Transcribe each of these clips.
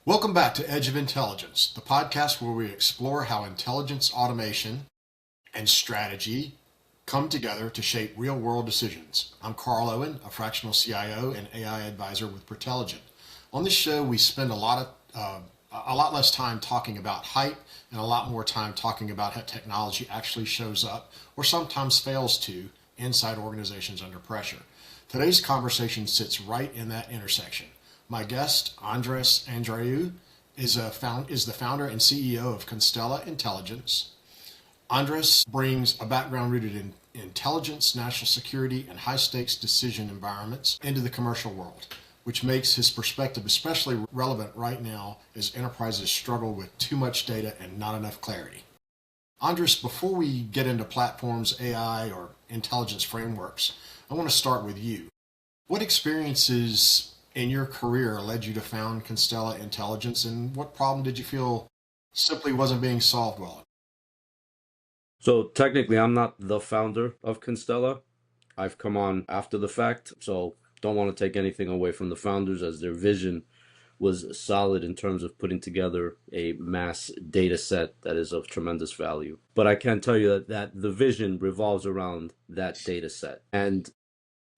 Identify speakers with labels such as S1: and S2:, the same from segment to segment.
S1: Welcome back to Edge of Intelligence, the podcast where we explore how intelligence, automation, and strategy come together to shape real world decisions. I'm Carl Owen, a fractional CIO and AI advisor with Pertelligent. On this show, we spend a lot less time talking about hype and a lot more time talking about how technology actually shows up or sometimes fails to inside organizations under pressure. Today's conversation sits right in that intersection. My guest, Andres Andreu, is the founder and CEO of Constella Intelligence. Andres brings a background rooted in intelligence, national security, and high stakes decision environments into the commercial world, which makes his perspective especially relevant right now as enterprises struggle with too much data and not enough clarity. Andres, before we get into platforms, AI, or intelligence frameworks, I want to start with you. What experiences in your career led you to found Constella Intelligence, and what problem did you feel simply wasn't being solved well?
S2: So technically, I'm not the founder of Constella. I've come on after the fact, so don't want to take anything away from the founders as their vision was solid in terms of putting together a mass data set that is of tremendous value. But I can tell you that the vision revolves around that data set. And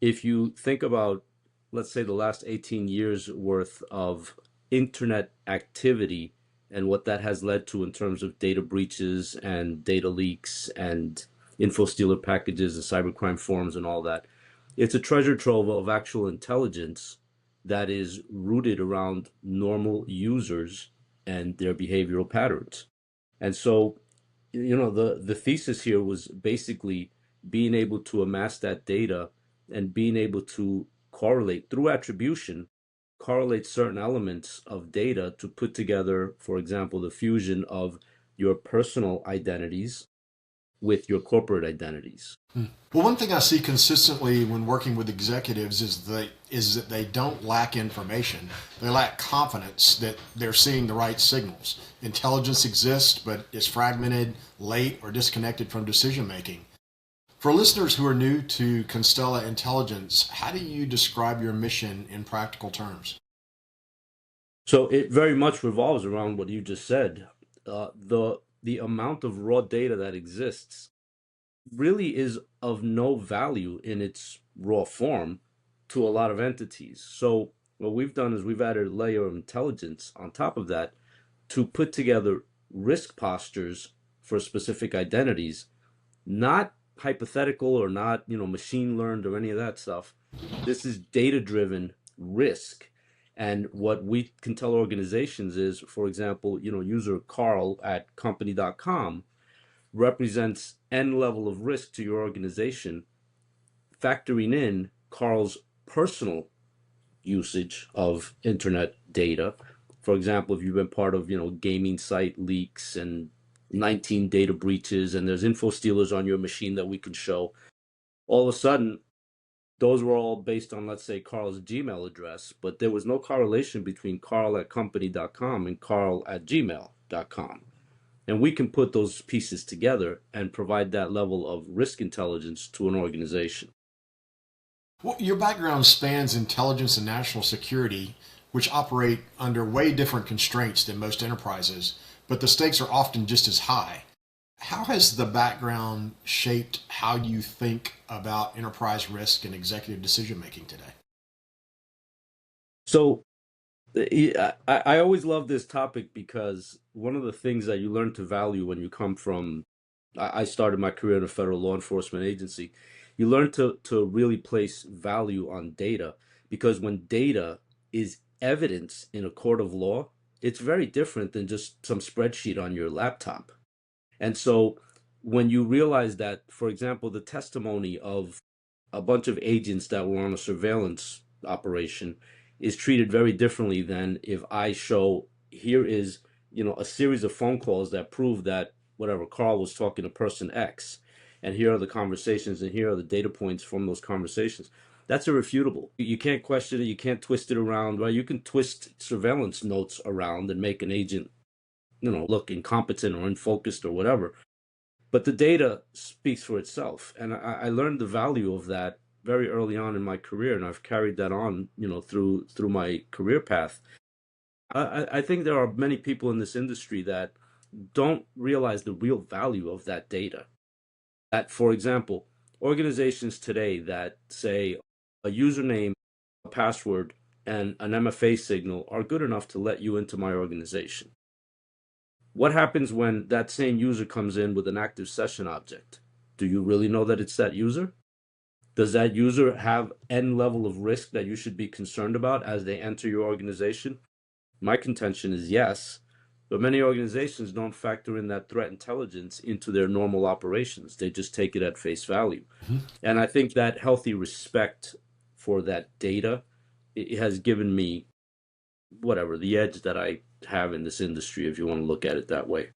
S2: if you think about, let's say, the last 18 years worth of internet activity and what that has led to in terms of data breaches and data leaks and info stealer packages and cybercrime forums and all that, it's a treasure trove of actual intelligence that is rooted around normal users and their behavioral patterns. And so, the thesis here was basically being able to amass that data and being able to correlate through attribution, correlate certain elements of data to put together, for example, the fusion of your personal identities with your corporate identities.
S1: Well, one thing I see consistently when working with executives is that they don't lack information. They lack confidence that they're seeing the right signals. Intelligence exists, but is fragmented, late, or disconnected from decision making. For listeners who are new to Constella Intelligence, how do you describe your mission in practical terms?
S2: So it very much revolves around what you just said. The amount of raw data that exists really is of no value in its raw form to a lot of entities. So what we've done is we've added a layer of intelligence on top of that to put together risk postures for specific identities, not hypothetical or not, machine learned or any of that stuff. This is data driven risk. And what we can tell organizations is, for example, user Carl at company.com represents N level of risk to your organization, factoring in Carl's personal usage of internet data. For example, if you've been part of, gaming site leaks and 19 data breaches, and there's info stealers on your machine that we can show, all of a sudden, those were all based on, let's say, Carl's Gmail address, but there was no correlation between Carl at company.com and Carl at gmail.com. And we can put those pieces together and provide that level of risk intelligence to an organization.
S1: Well, your background spans intelligence and national security, which operate under way different constraints than most enterprises, but the stakes are often just as high. How has the background shaped how you think about enterprise risk and executive decision making today?
S2: So I always love this topic because one of the things that you learn to value when you come from, I started my career in a federal law enforcement agency. You learn to really place value on data because when data is evidence in a court of law, it's very different than just some spreadsheet on your laptop. And so when you realize that, for example, the testimony of a bunch of agents that were on a surveillance operation is treated very differently than if I show here is, a series of phone calls that prove that whatever Carl was talking to person X, and here are the conversations, and here are the data points from those conversations. That's irrefutable. You can't question it. You can't twist it around, right? You can twist surveillance notes around and make an agent, look incompetent or unfocused or whatever. But the data speaks for itself. And I learned the value of that very early on in my career, and I've carried that on, through my career path. I think there are many people in this industry that don't realize the real value of that data. That, for example, organizations today that say a username, a password, and an MFA signal are good enough to let you into my organization. What happens when that same user comes in with an active session object? Do you really know that it's that user? Does that user have N level of risk that you should be concerned about as they enter your organization? My contention is yes, but many organizations don't factor in that threat intelligence into their normal operations. They just take it at face value.
S1: Mhm.
S2: And I think that healthy respect for that data, it has given me whatever the edge that I have in this industry, if you want to look at it that way.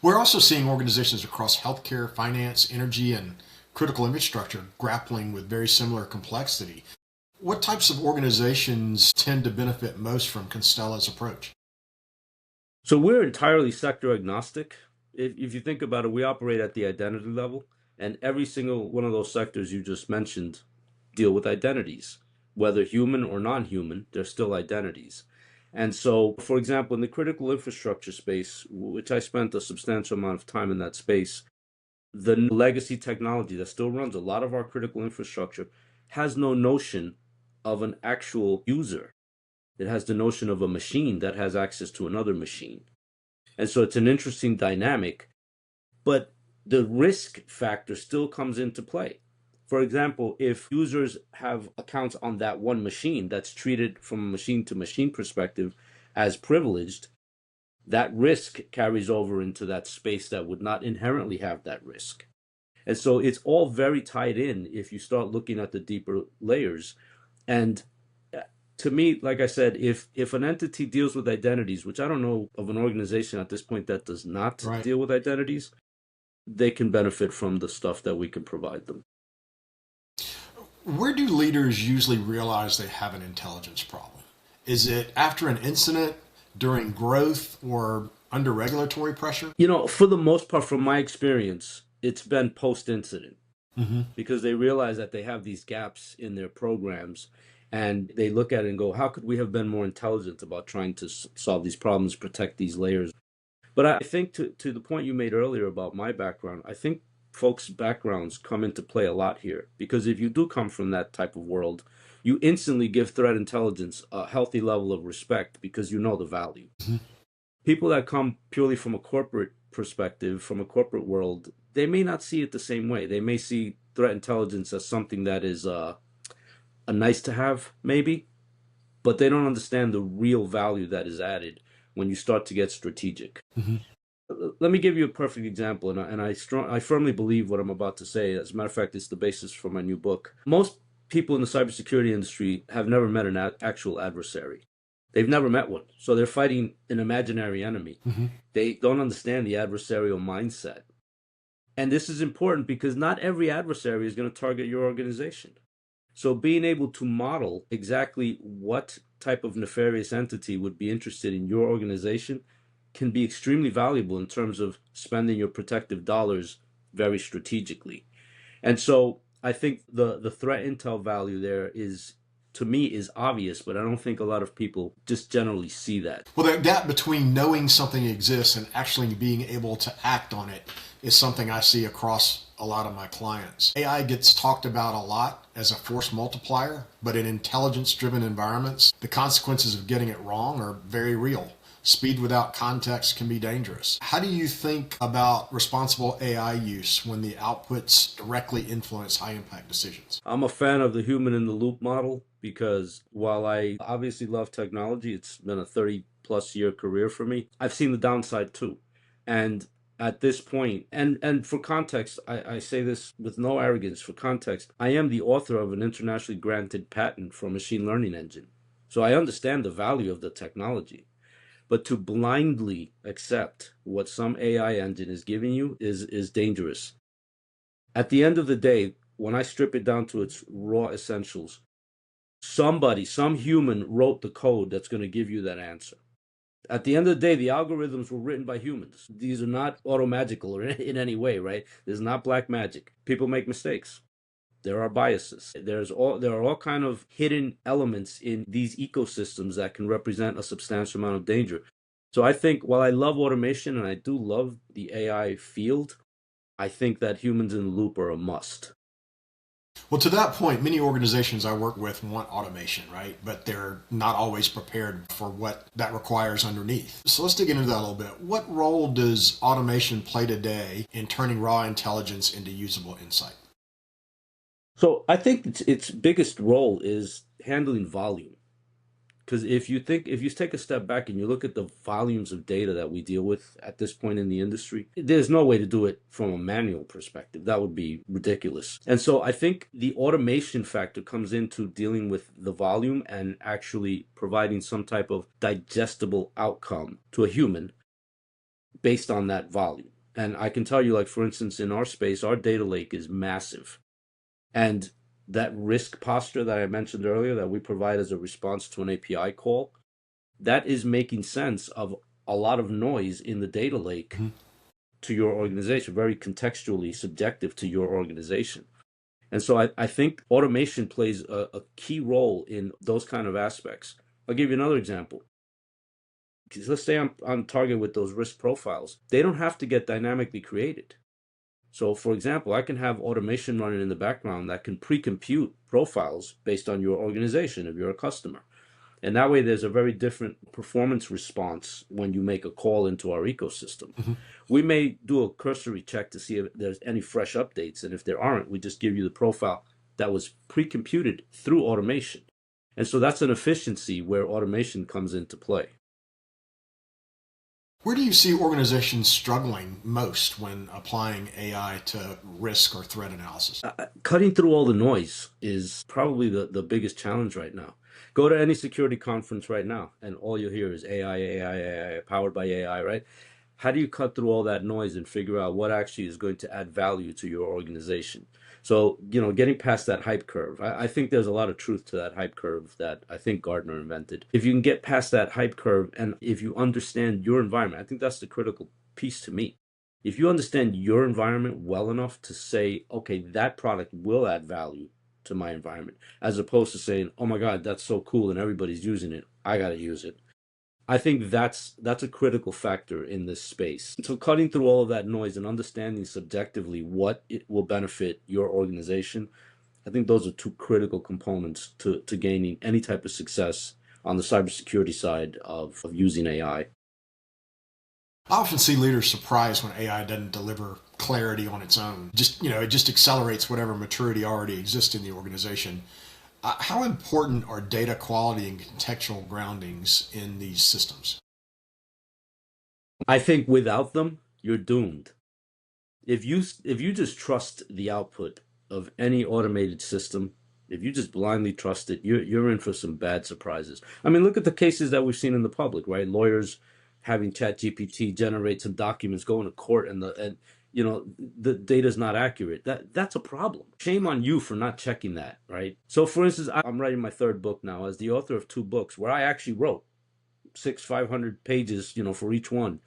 S1: We're also seeing organizations across healthcare, finance, energy, and critical infrastructure grappling with very similar complexity. What types of organizations tend to benefit most from Constella's approach?
S2: So we're entirely sector agnostic. If you think about it, we operate at the identity level, and every single one of those sectors you just mentioned deal with identities. Whether human or non-human, they're still identities. And so, for example, in the critical infrastructure space, which I spent a substantial amount of time in that space, the legacy technology that still runs a lot of our critical infrastructure has no notion of an actual user. It has the notion of a machine that has access to another machine. And so it's an interesting dynamic, but the risk factor still comes into play. For example, if users have accounts on that one machine that's treated from a machine to machine perspective as privileged, that risk carries over into that space that would not inherently have that risk. And so it's all very tied in if you start looking at the deeper layers. And to me, like I said, if an entity deals with identities, which I don't know of an organization at this point that does not
S1: Right.
S2: deal with identities, they can benefit from the stuff that we can provide them.
S1: Where do leaders usually realize they have an intelligence problem? Is it after an incident, during growth, or under regulatory pressure?
S2: For the most part, from my experience, it's been post incident
S1: Mm-hmm.
S2: because they realize that they have these gaps in their programs and they look at it and go, how could we have been more intelligent about trying to solve these problems, protect these layers? But I think to the point you made earlier about my background, I think folks' backgrounds come into play a lot here because if you do come from that type of world, you instantly give threat intelligence a healthy level of respect because you know the value.
S1: Mm-hmm.
S2: People that come purely from a corporate perspective, from a corporate world, they may not see it the same way. They may see threat intelligence as something that is a nice to have, maybe, but they don't understand the real value that is added when you start to get strategic.
S1: Mm-hmm.
S2: Let me give you a perfect example, and I firmly believe what I'm about to say. As a matter of fact, it's the basis for my new book. Most people in the cybersecurity industry have never met an actual adversary. They've never met one, so they're fighting an imaginary enemy.
S1: Mm-hmm.
S2: They don't understand the adversarial mindset. And this is important because not every adversary is going to target your organization. So being able to model exactly what type of nefarious entity would be interested in your organization can be extremely valuable in terms of spending your protective dollars very strategically. And so I think the threat intel value there is, to me, is obvious, but I don't think a lot of people just generally see that.
S1: Well, that gap between knowing something exists and actually being able to act on it is something I see across a lot of my clients. AI gets talked about a lot as a force multiplier, but in intelligence driven environments, the consequences of getting it wrong are very real. Speed without context can be dangerous. How do you think about responsible AI use when the outputs directly influence high impact decisions?
S2: I'm a fan of the human in the loop model because while I obviously love technology, it's been a 30 plus year career for me. I've seen the downside too. And at this point, and for context, I say this with no arrogance. For context, I am the author of an internationally granted patent for a machine learning engine. So I understand the value of the technology. But to blindly accept what some AI engine is giving you is dangerous. At the end of the day, when I strip it down to its raw essentials, somebody, some human wrote the code that's going to give you that answer. At the end of the day, the algorithms were written by humans. These are not automagical or in any way, right? This is not black magic. People make mistakes. There are biases. There are all kind of hidden elements in these ecosystems that can represent a substantial amount of danger. So I think while I love automation and I do love the AI field, I think that humans in the loop are a must.
S1: Well, to that point, many organizations I work with want automation, right? But they're not always prepared for what that requires underneath. So let's dig into that a little bit. What role does automation play today in turning raw intelligence into usable insight?
S2: So I think its biggest role is handling volume. Because if you take a step back and you look at the volumes of data that we deal with at this point in the industry, there's no way to do it from a manual perspective. That would be ridiculous. And so I think the automation factor comes into dealing with the volume and actually providing some type of digestible outcome to a human based on that volume. And I can tell you, like, for instance, in our space, our data lake is massive. And that risk posture that I mentioned earlier that we provide as a response to an API call, that is making sense of a lot of noise in the data lake to your organization, very contextually subjective to your organization. And so I think automation plays a key role in those kind of aspects. I'll give you another example. Let's say I'm on target with those risk profiles. They don't have to get dynamically created. So, for example, I can have automation running in the background that can pre-compute profiles based on your organization if you're a customer. And that way, there's a very different performance response when you make a call into our ecosystem. We may do a cursory check to see if there's any fresh updates. And if there aren't, we just give you the profile that was pre-computed through automation. And so that's an efficiency where automation comes into play.
S1: Where do you see organizations struggling most when applying AI to risk or threat analysis?
S2: Cutting through all the noise is probably the biggest challenge right now. Go to any security conference right now, and all you'll hear is AI, AI, AI, powered by AI, right? How do you cut through all that noise and figure out what actually is going to add value to your organization? So, getting past that hype curve, I think there's a lot of truth to that hype curve that I think Gartner invented. If you can get past that hype curve and if you understand your environment, I think that's the critical piece to me. If you understand your environment well enough to say, okay, that product will add value to my environment, as opposed to saying, oh my God, that's so cool and everybody's using it, I got to use it. I think that's a critical factor in this space. So cutting through all of that noise and understanding subjectively what it will benefit your organization, I think those are two critical components to gaining any type of success on the cybersecurity side of using AI.
S1: I often see leaders surprised when AI doesn't deliver clarity on its own. It just accelerates whatever maturity already exists in the organization. How important are data quality and contextual groundings in these systems?
S2: I think without them, you're doomed. If you just trust the output of any automated system, if you just blindly trust it, you're in for some bad surprises. I mean, look at the cases that we've seen in the public, right? Lawyers having ChatGPT generate some documents, going to court, and the data's not accurate. That's a problem. Shame on you for not checking that, right? So, for instance, I'm writing my third book now as the author of two books where I actually wrote 500 pages, for each one.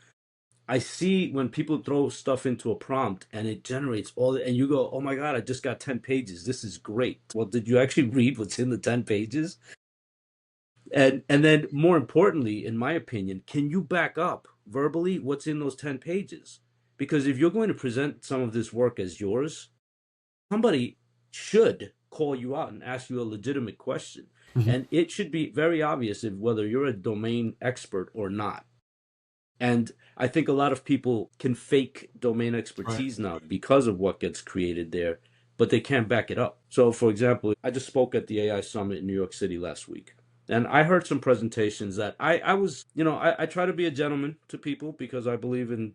S2: I see when people throw stuff into a prompt and it generates and you go, oh my God, I just got 10 pages. This is great. Well, did you actually read what's in the 10 pages? And then more importantly, in my opinion, can you back up verbally what's in those 10 pages? Because if you're going to present some of this work as yours, somebody should call you out and ask you a legitimate question. And it should be very obvious whether you're a domain expert or not. And I think a lot of people can fake domain expertise now because of what gets created there, but they can't back it up. So, for example, I just spoke at the AI Summit in New York City last week. And I heard some presentations that I was, I try to be a gentleman to people because I believe in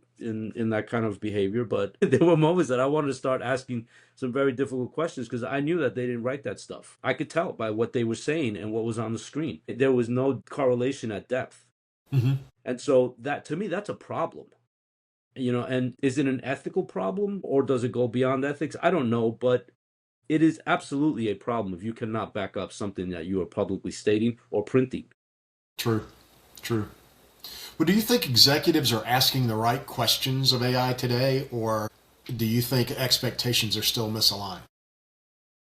S2: that kind of behavior. But there were moments that I wanted to start asking some very difficult questions because I knew that they didn't write that stuff. I could tell by what they were saying and what was on the screen. There was no correlation at depth. And so that, to me, that's a problem. And is it an ethical problem or does it go beyond ethics? I don't know, but it is absolutely a problem if you cannot back up something that you are publicly stating or printing.
S1: True. But do you think executives are asking the right questions of AI today, or do you think expectations are still misaligned?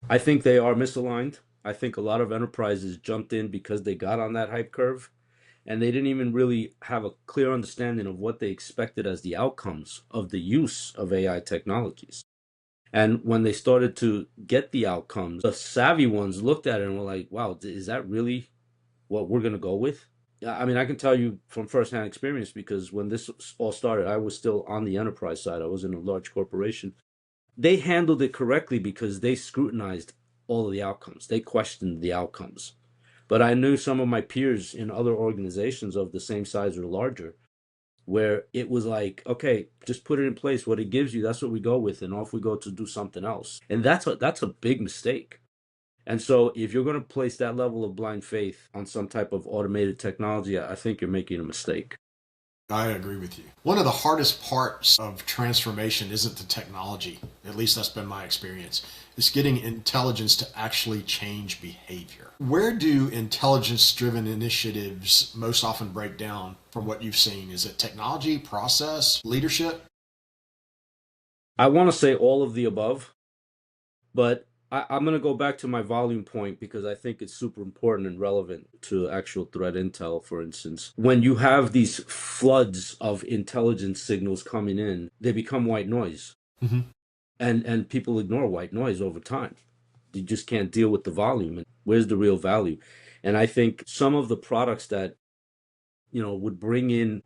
S2: I think they are misaligned. I think a lot of enterprises jumped in because they got on that hype curve and they didn't even really have a clear understanding of what they expected as the outcomes of the use of AI technologies. And when they started to get the outcomes, the savvy ones looked at it and were like, wow, is that really what we're going to go with? Yeah, I mean, I can tell you from firsthand experience because when this all started, I was still on the enterprise side. I was in a large corporation. They handled it correctly because they scrutinized all of the outcomes. They questioned the outcomes. But I knew some of my peers in other organizations of the same size or larger, where it was like, okay, just put it in place. What it gives you, that's what we go with, and off we go to do something else. And that's a big mistake. And so if you're going to place that level of blind faith on some type of automated technology, I think you're making a mistake.
S1: I agree with you. One of the hardest parts of transformation isn't the technology, at least that's been my experience. It's getting intelligence to actually change behavior. Where do intelligence driven initiatives most often break down from what you've seen? Is it technology, process, leadership?
S2: I want to say all of the above, but I'm going to go back to my volume point because I think it's super important and relevant to actual threat intel, for instance. When you have these floods of intelligence signals coming in, they become white noise.
S1: Mm-hmm.
S2: And people ignore white noise over time. You just can't deal with the volume. And where's the real value? And I think some of the products that would bring in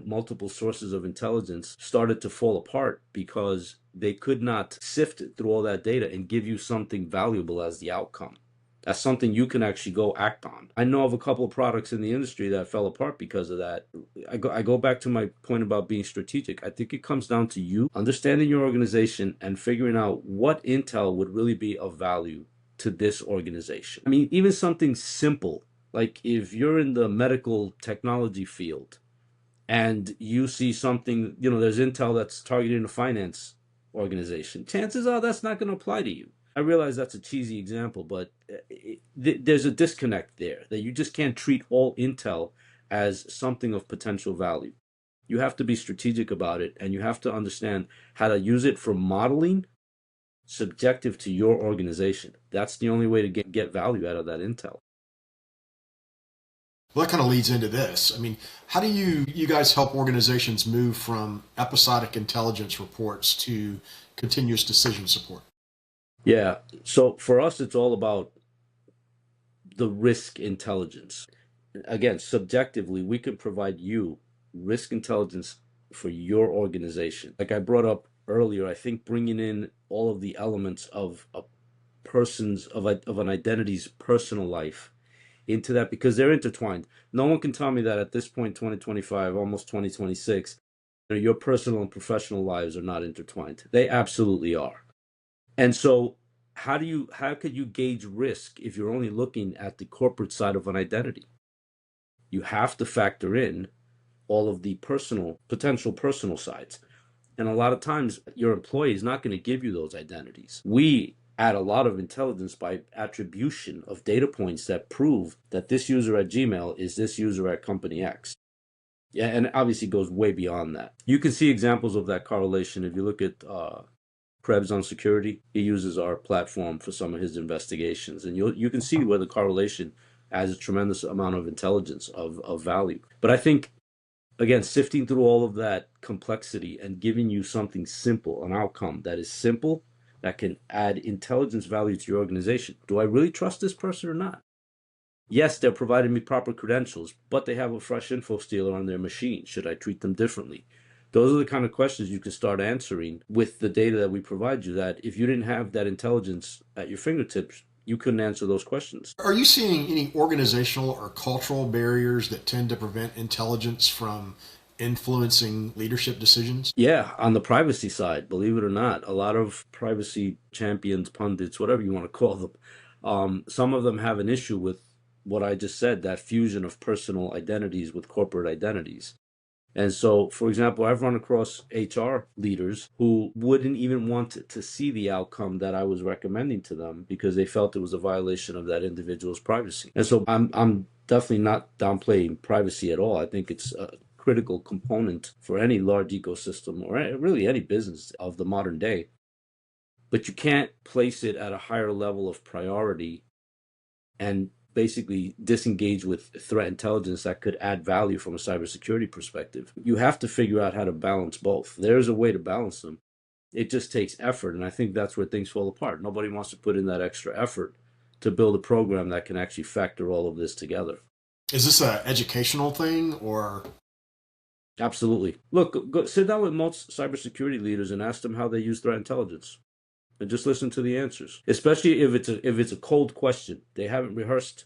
S2: multiple sources of intelligence started to fall apart because they could not sift through all that data and give you something valuable as the outcome. That's something you can actually go act on. I know of a couple of products in the industry that fell apart because of that. I go back to my point about being strategic. I think it comes down to you understanding your organization and figuring out what intel would really be of value to this organization. I mean, even something simple like if you're in the medical technology field and you see something, there's intel that's targeting a finance organization, chances are that's not going to apply to you. I realize that's a cheesy example, but there's a disconnect there that you just can't treat all intel as something of potential value. You have to be strategic about it and you have to understand how to use it for modeling subjective to your organization. That's the only way to get value out of that intel.
S1: Well, that kind of leads into this. I mean, how do you guys help organizations move from episodic intelligence reports to continuous decision support?
S2: Yeah. So for us, it's all about the risk intelligence. Again, subjectively, we can provide you risk intelligence for your organization. Like I brought up earlier, I think bringing in all of the elements of a person's of an identity's personal life into that because they're intertwined. No one can tell me that at this point, 2025, almost 2026, your personal and professional lives are not intertwined. They absolutely are. And so how could you gauge risk if you're only looking at the corporate side of an identity? You have to factor in all of the potential personal sides. And a lot of times your employee is not going to give you those identities. We add a lot of intelligence by attribution of data points that prove that this user at Gmail is this user at company X. Yeah, and it obviously goes way beyond that. You can see examples of that correlation if you look at Krebs on security. He uses our platform for some of his investigations, and you can see where the correlation adds a tremendous amount of intelligence of value. But I think again, sifting through all of that complexity and giving you something simple, an outcome that is simple, that can add intelligence value to your organization. Do I really trust this person or not? Yes, they're providing me proper credentials, but they have a fresh info stealer on their machine. Should I treat them differently? Those are the kind of questions you can start answering with the data that we provide you, that if you didn't have that intelligence at your fingertips, you couldn't answer those questions.
S1: Are you seeing any organizational or cultural barriers that tend to prevent intelligence from influencing leadership decisions?
S2: Yeah, on the privacy side, believe it or not, a lot of privacy champions, pundits, whatever you want to call them, some of them have an issue with what I just said, that fusion of personal identities with corporate identities. And so, for example, I've run across HR leaders who wouldn't even want to see the outcome that I was recommending to them because they felt it was a violation of that individual's privacy. And so I'm definitely not downplaying privacy at all. I think it's a critical component for any large ecosystem or really any business of the modern day. but you can't place it at a higher level of priority and basically disengage with threat intelligence that could add value from a cybersecurity perspective. You have to figure out how to balance both. There's a way to balance them. It just takes effort, and I think that's where things fall apart. Nobody wants to put in that extra effort to build a program that can actually factor all of this together.
S1: Is this an educational thing or?
S2: Absolutely. Look, go sit down with most cybersecurity leaders and ask them how they use threat intelligence, and just listen to the answers. Especially if it's a cold question, they haven't rehearsed.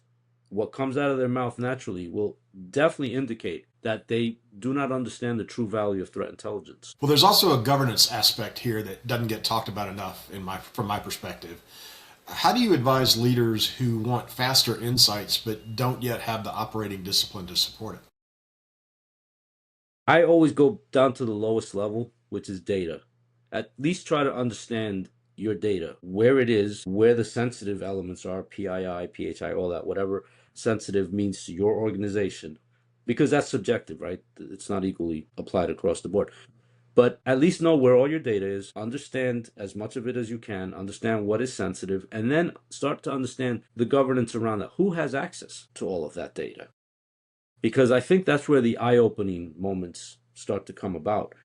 S2: What comes out of their mouth naturally will definitely indicate that they do not understand the true value of threat intelligence.
S1: Well, there's also a governance aspect here that doesn't get talked about enough from my perspective. How do you advise leaders who want faster insights but don't yet have the operating discipline to support it?
S2: I always go down to the lowest level, which is data. At least try to understand your data, where it is, where the sensitive elements are, PII, PHI, all that, whatever sensitive means to your organization, because that's subjective, right? It's not equally applied across the board. But at least know where all your data is, understand as much of it as you can, understand what is sensitive, and then start to understand the governance around that. Who has access to all of that data? Because I think that's where the eye-opening moments start to come about.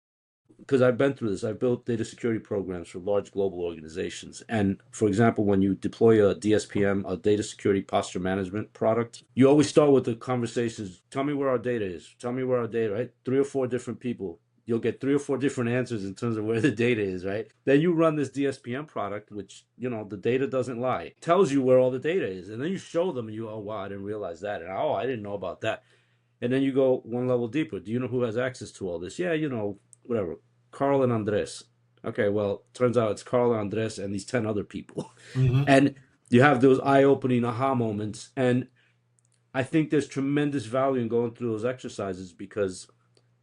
S2: Because I've been through this. I've built data security programs for large global organizations. And for example, when you deploy a DSPM, a data security posture management product, you always start with the conversations, tell me where our data is. Tell me where our data, right? 3 or 4 different people. You'll get 3 or 4 different answers in terms of where the data is, right? Then you run this DSPM product, which, the data doesn't lie. It tells you where all the data is. And then you show them and oh, wow, I didn't realize that. And oh, I didn't know about that. And then you go one level deeper. Do you know who has access to all this? Yeah, whatever. Carl and Andres. Okay, well, turns out it's Carl and Andres and these 10 other people.
S1: Mm-hmm.
S2: And you have those eye-opening aha moments. And I think there's tremendous value in going through those exercises because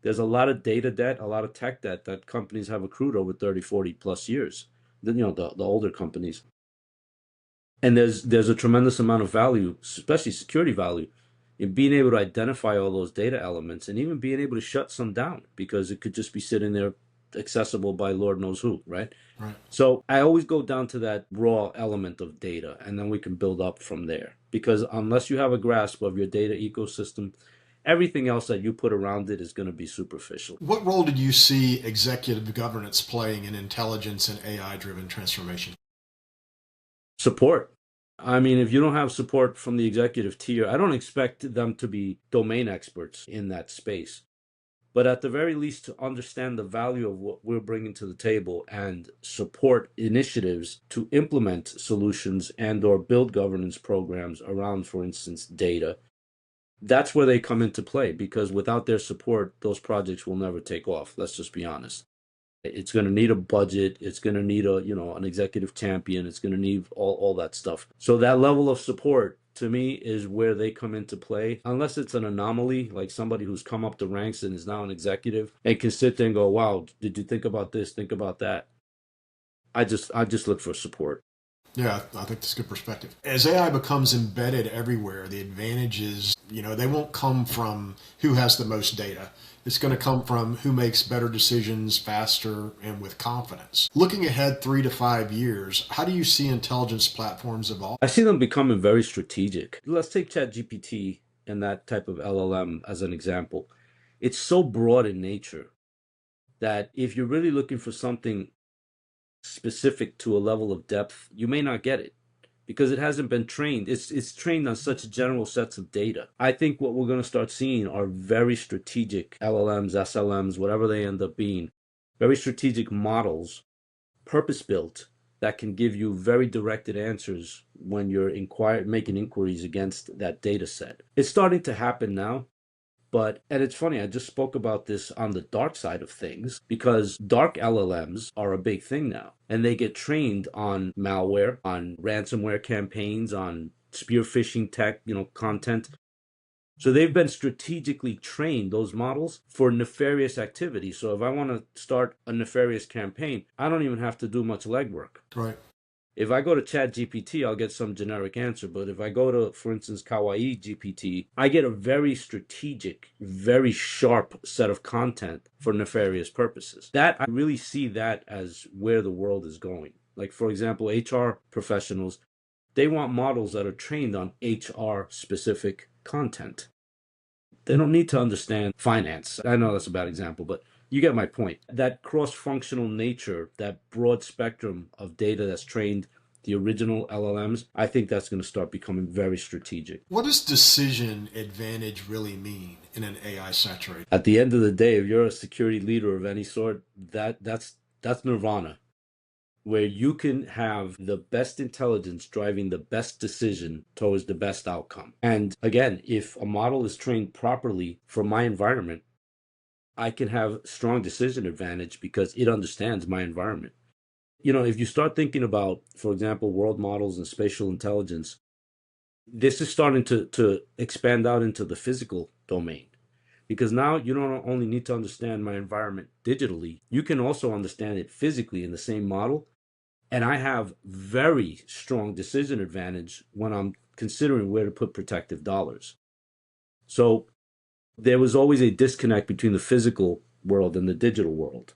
S2: there's a lot of data debt, a lot of tech debt that companies have accrued over 30, 40 plus years. Then, the older companies. And there's a tremendous amount of value, especially security value, in being able to identify all those data elements and even being able to shut some down because it could just be sitting there accessible by Lord knows who, right?
S1: Right.
S2: So I always go down to that raw element of data, and then we can build up from there. Because unless you have a grasp of your data ecosystem, everything else that you put around it is going to be superficial.
S1: What role did you see executive governance playing in intelligence and AI-driven transformation?
S2: Support. I mean, if you don't have support from the executive tier, I don't expect them to be domain experts in that space. But at the very least, to understand the value of what we're bringing to the table and support initiatives to implement solutions and or build governance programs around, for instance, data, that's where they come into play, because without their support, those projects will never take off. Let's just be honest. It's going to need a budget. It's going to need an executive champion. It's going to need all that stuff. So that level of support to me is where they come into play. Unless it's an anomaly, like somebody who's come up the ranks and is now an executive and can sit there and go, wow, did you think about this? Think about that. I just look for support.
S1: Yeah, I think that's a good perspective. As AI becomes embedded everywhere, the advantages, they won't come from who has the most data. It's going to come from who makes better decisions faster and with confidence. Looking ahead 3 to 5 years, how do you see intelligence platforms evolve?
S2: I see them becoming very strategic. Let's take ChatGPT and that type of LLM as an example. It's so broad in nature that if you're really looking for something specific to a level of depth, you may not get it because it hasn't been trained. It's trained on such general sets of data. I think what we're going to start seeing are very strategic LLMs, SLMs, whatever they end up being, very strategic models, purpose-built, that can give you very directed answers when you're making inquiries against that data set. It's starting to happen now. And it's funny, I just spoke about this on the dark side of things because dark LLMs are a big thing now. And they get trained on malware, on ransomware campaigns, on spear phishing tech, content. So they've been strategically trained, those models, for nefarious activity. So if I want to start a nefarious campaign, I don't even have to do much legwork.
S1: Right.
S2: If I go to ChatGPT, I'll get some generic answer. But if I go to, for instance, Kawaii GPT, I get a very strategic, very sharp set of content for nefarious purposes. I really see that as where the world is going. Like, for example, HR professionals, they want models that are trained on HR specific content. They don't need to understand finance. I know that's a bad example, but you get my point. That cross-functional nature, that broad spectrum of data that's trained the original LLMs, I think that's going to start becoming very strategic.
S1: What does decision advantage really mean in an AI saturated?
S2: At the end of the day, if you're a security leader of any sort, that's nirvana, where you can have the best intelligence driving the best decision towards the best outcome. And again, if a model is trained properly for my environment, I can have strong decision advantage because it understands my environment. If you start thinking about, for example, world models and spatial intelligence, this is starting to expand out into the physical domain. Because now you don't only need to understand my environment digitally, you can also understand it physically in the same model. And I have very strong decision advantage when I'm considering where to put protective dollars. So there was always a disconnect between the physical world and the digital world.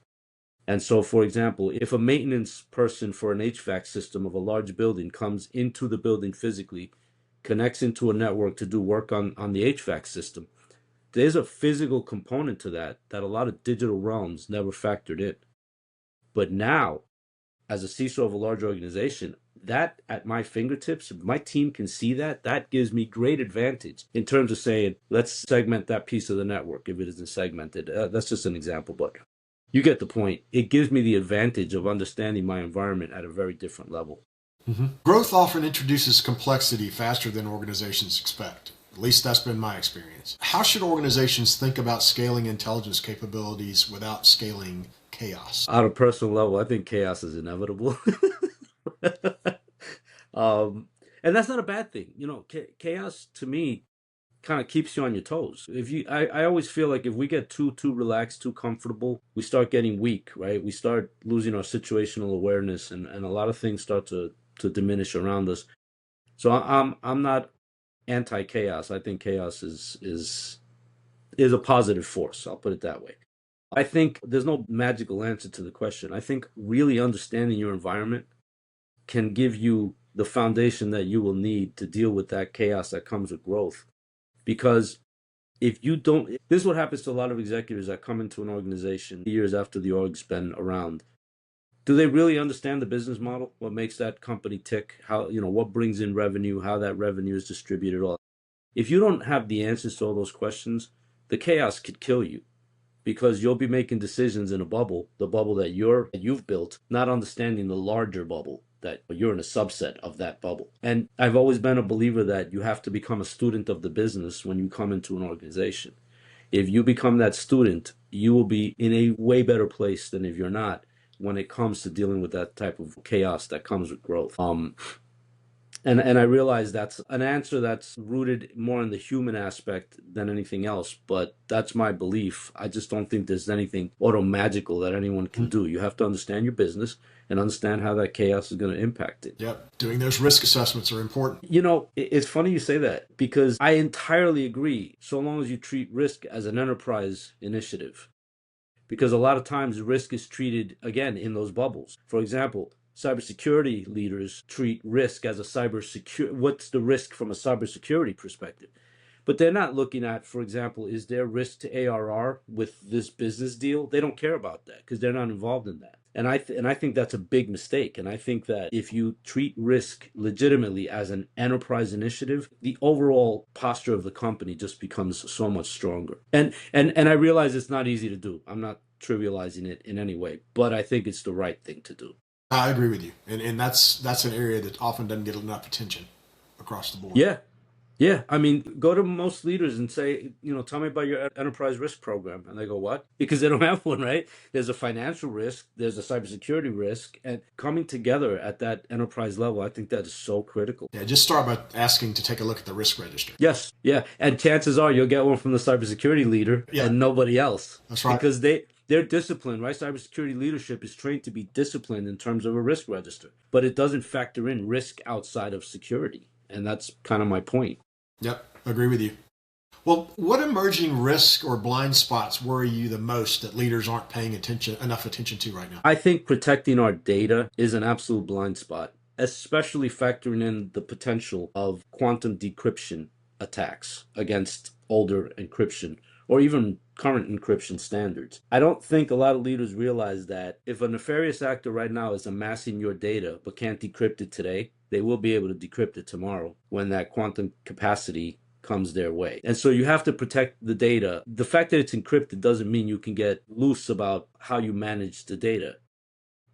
S2: And so, for example, if a maintenance person for an HVAC system of a large building comes into the building physically, connects into a network to do work on the HVAC system, there's a physical component to that a lot of digital realms never factored in. But now, as a CISO of a large organization, that at my fingertips, if my team can see that gives me great advantage in terms of saying, let's segment that piece of the network if it isn't segmented. That's just an example, but you get the point. It gives me the advantage of understanding my environment at a very different level.
S1: Mm-hmm. Growth often introduces complexity faster than organizations expect. At least that's been my experience. How should organizations think about scaling intelligence capabilities without scaling chaos?
S2: On a personal level, I think chaos is inevitable. And that's not a bad thing. Chaos to me kind of keeps you on your toes. I always feel like if we get too relaxed, too comfortable, we start getting weak, right? We start losing our situational awareness, and a lot of things start to diminish around us. So I'm not anti-chaos. I think chaos is a positive force. I'll put it that way. I think there's no magical answer to the question. I think really understanding your environment can give you the foundation that you will need to deal with that chaos that comes with growth. Because if you don't, this is what happens to a lot of executives that come into an organization years after the org's been around. Do they really understand the business model? What makes that company tick? How, what brings in revenue, how that revenue is distributed, all. If you don't have the answers to all those questions, the chaos could kill you because you'll be making decisions in a bubble, the bubble that you've built, not understanding the larger bubble that you're in a subset of that bubble. And I've always been a believer that you have to become a student of the business when you come into an organization. If you become that student, you will be in a way better place than if you're not when it comes to dealing with that type of chaos that comes with growth. And I realize that's an answer that's rooted more in the human aspect than anything else, but that's my belief. I just don't think there's anything auto-magical that anyone can do. You have to understand your business and understand how that chaos is going to impact it.
S1: Yep. Doing those risk assessments are important.
S2: It's funny you say that because I entirely agree, so long as you treat risk as an enterprise initiative. Because a lot of times risk is treated, again, in those bubbles. For example, cybersecurity leaders treat risk as what's the risk from a cybersecurity perspective? But they're not looking at, for example, is there risk to ARR with this business deal? They don't care about that because they're not involved in that. And I think that's a big mistake. And I think that if you treat risk legitimately as an enterprise initiative, the overall posture of the company just becomes so much stronger. And I realize it's not easy to do. I'm not trivializing it in any way, but I think it's the right thing to do.
S1: I agree with you. And that's an area that often doesn't get enough attention across the board.
S2: Yeah. I mean, go to most leaders and say, tell me about your enterprise risk program. And they go, what? Because they don't have one, right? There's a financial risk, there's a cybersecurity risk, and coming together at that enterprise level, I think that is so critical.
S1: Yeah, just start by asking to take a look at the risk register.
S2: Yes, yeah. And chances are you'll get one from the cybersecurity leader and nobody else.
S1: That's right.
S2: Because they're disciplined, right? Cybersecurity leadership is trained to be disciplined in terms of a risk register, but it doesn't factor in risk outside of security. And that's kind of my point.
S1: Yep, agree with you. Well, what emerging risk or blind spots worry you the most that leaders aren't paying enough attention to right now?
S2: I think protecting our data is an absolute blind spot, especially factoring in the potential of quantum decryption attacks against older encryption or even current encryption standards. I don't think a lot of leaders realize that if a nefarious actor right now is amassing your data but can't decrypt it today, they will be able to decrypt it tomorrow when that quantum capacity comes their way. And so you have to protect the data. The fact that it's encrypted doesn't mean you can get loose about how you manage the data.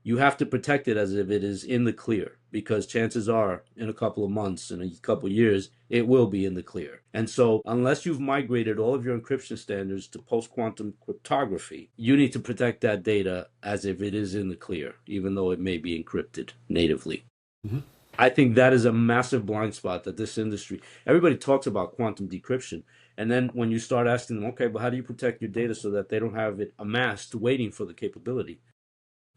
S2: You have to protect it as if it is in the clear, because chances are in a couple of months, in a couple of years, it will be in the clear. And so unless you've migrated all of your encryption standards to post-quantum cryptography, you need to protect that data as if it is in the clear, even though it may be encrypted natively. Mm-hmm. I think that is a massive blind spot that this industry, everybody talks about quantum decryption. And then when you start asking them, okay, but how do you protect your data so that they don't have it amassed waiting for the capability?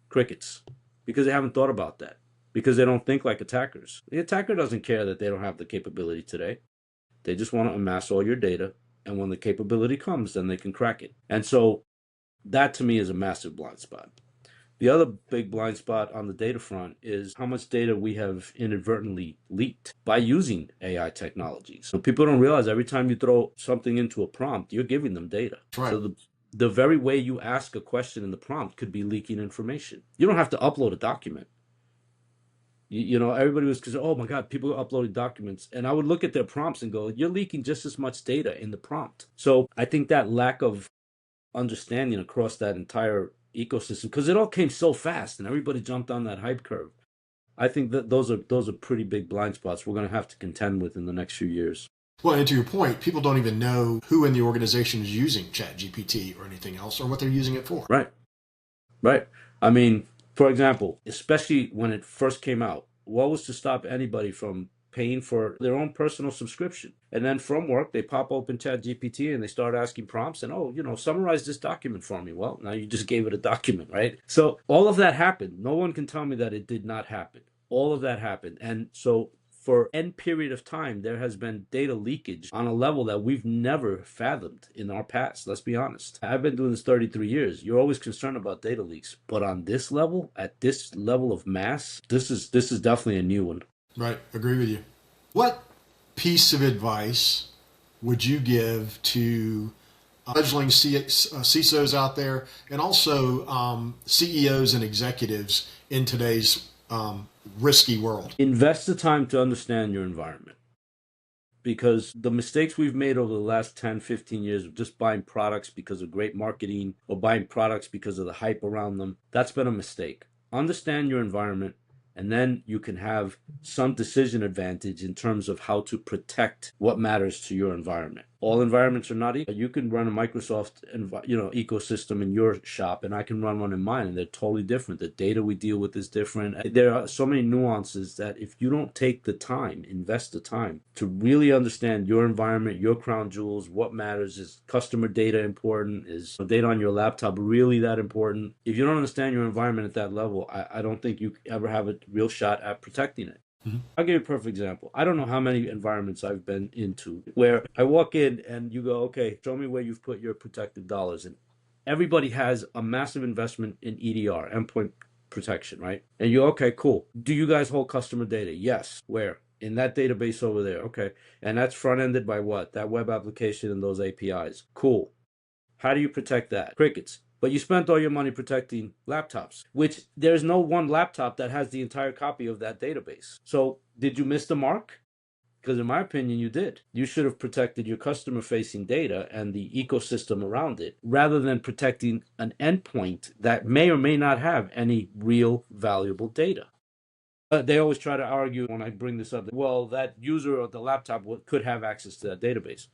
S2: Crickets. Because they haven't thought about that. Because they don't think like attackers. The attacker doesn't care that they don't have the capability today. They just want to amass all your data. And when the capability comes, then they can crack it. And so that to me is a massive blind spot. The other big blind spot on the data front is how much data we have inadvertently leaked by using AI technologies. So people don't realize every time you throw something into a prompt, you're giving them data.
S1: Right.
S2: So the very way you ask a question in the prompt could be leaking information. You don't have to upload a document. You know, everybody was concerned, oh my God, people are uploading documents. And I would look at their prompts and go, you're leaking just as much data in the prompt. So I think that lack of understanding across that entire ecosystem, because it all came so fast and everybody jumped on that hype curve. I think that those are pretty big blind spots we're going to have to contend with in the next few years.
S1: Well, and to your point, people don't even know who in the organization is using ChatGPT or anything else or what they're using it for.
S2: Right. I mean, for example, especially when it first came out, what was to stop anybody from paying for their own personal subscription? And then from work, they pop open ChatGPT and they start asking prompts and, oh, summarize this document for me. Well, now you just gave it a document, right? So all of that happened. No one can tell me that it did not happen. All of that happened. And so for n period of time, there has been data leakage on a level that we've never fathomed in our past. Let's be honest. I've been doing this 33 years. You're always concerned about data leaks. But on this level, at this level of mass, this is definitely a new one.
S1: Right. Agree with you. What piece of advice would you give to fledgling CISOs out there and also CEOs and executives in today's risky world?
S2: Invest the time to understand your environment, because the mistakes we've made over the last 10, 15 years of just buying products because of great marketing or buying products because of the hype around them, that's been a mistake. Understand your environment, and then you can have some decision advantage in terms of how to protect what matters to your environment. All environments are not equal. You can run a Microsoft ecosystem in your shop, and I can run one in mine, and they're totally different. The data we deal with is different. There are so many nuances that if you don't take the time, invest the time to really understand your environment, your crown jewels, what matters, is customer data important, is data on your laptop really that important? If you don't understand your environment at that level, I don't think you ever have a real shot at protecting it. Mm-hmm. I'll give you a perfect example. I don't know how many environments I've been into where I walk in and you go, okay, show me where you've put your protected dollars in. Everybody has a massive investment in EDR, endpoint protection, right? And you, okay, cool. Do you guys hold customer data? Yes. Where? In that database over there. Okay. And that's front-ended by what? That web application and those APIs. Cool. How do you protect that? Crickets. But you spent all your money protecting laptops, which there's no one laptop that has the entire copy of that database. So did you miss the mark? Because in my opinion, you did. You should have protected your customer-facing data and the ecosystem around it, rather than protecting an endpoint that may or may not have any real valuable data. They always try to argue when I bring this up, well, that user of the laptop could have access to that database.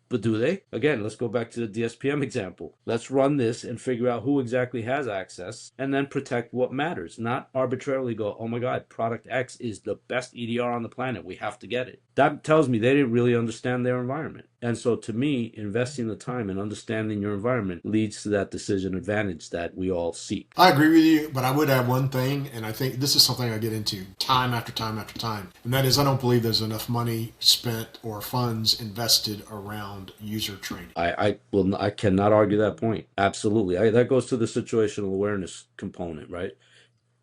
S2: But do they? Again, let's go back to the DSPM example. Let's run this and figure out who exactly has access and then protect what matters. Not arbitrarily go, oh my God, product X is the best EDR on the planet. We have to get it. That tells me they didn't really understand their environment. And so to me, investing the time and understanding your environment leads to that decision advantage that we all seek.
S1: I agree with you, but I would add one thing, and I think this is something I get into time after time after time. And that is, I don't believe there's enough money spent or funds invested around around user training.
S2: I cannot argue that point. Absolutely. That goes to the situational awareness component, right?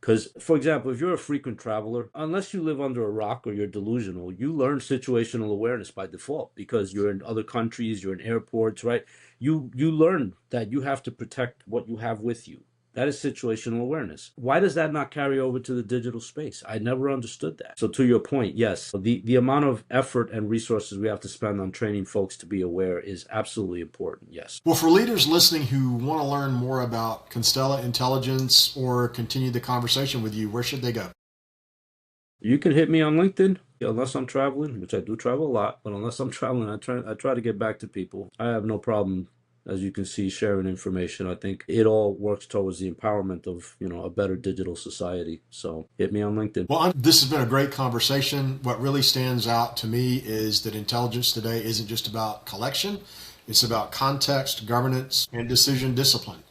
S2: Because, for example, if you're a frequent traveler, unless you live under a rock or you're delusional, you learn situational awareness by default because you're in other countries, you're in airports, right? You learn that you have to protect what you have with you. That is situational awareness. Why does that not carry over to the digital space? I never understood that. So to your point, yes, the amount of effort and resources we have to spend on training folks to be aware is absolutely important, yes.
S1: Well, for leaders listening who want to learn more about Constella Intelligence or continue the conversation with you, where should they go?
S2: You can hit me on LinkedIn. Unless I'm traveling, which I do travel a lot, but unless I'm traveling, I try to get back to people. I have no problem, as you can see, sharing information. I think it all works towards the empowerment of, a better digital society. So hit me on LinkedIn.
S1: Well, this has been a great conversation. What really stands out to me is that intelligence today isn't just about collection, it's about context, governance, and decision discipline.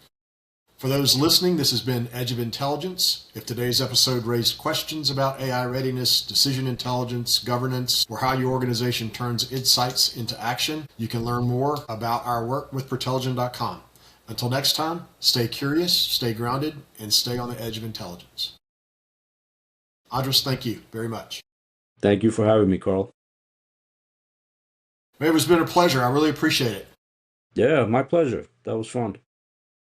S1: For those listening, this has been Edge of Intelligence. If today's episode raised questions about AI readiness, decision intelligence, governance, or how your organization turns insights into action, you can learn more about our work with Pertelligent.com. Until next time, stay curious, stay grounded, and stay on the edge of intelligence. Andres, thank you very much.
S2: Thank you for having me, Carl.
S1: It has been a pleasure. I really appreciate it.
S2: Yeah, my pleasure. That was fun.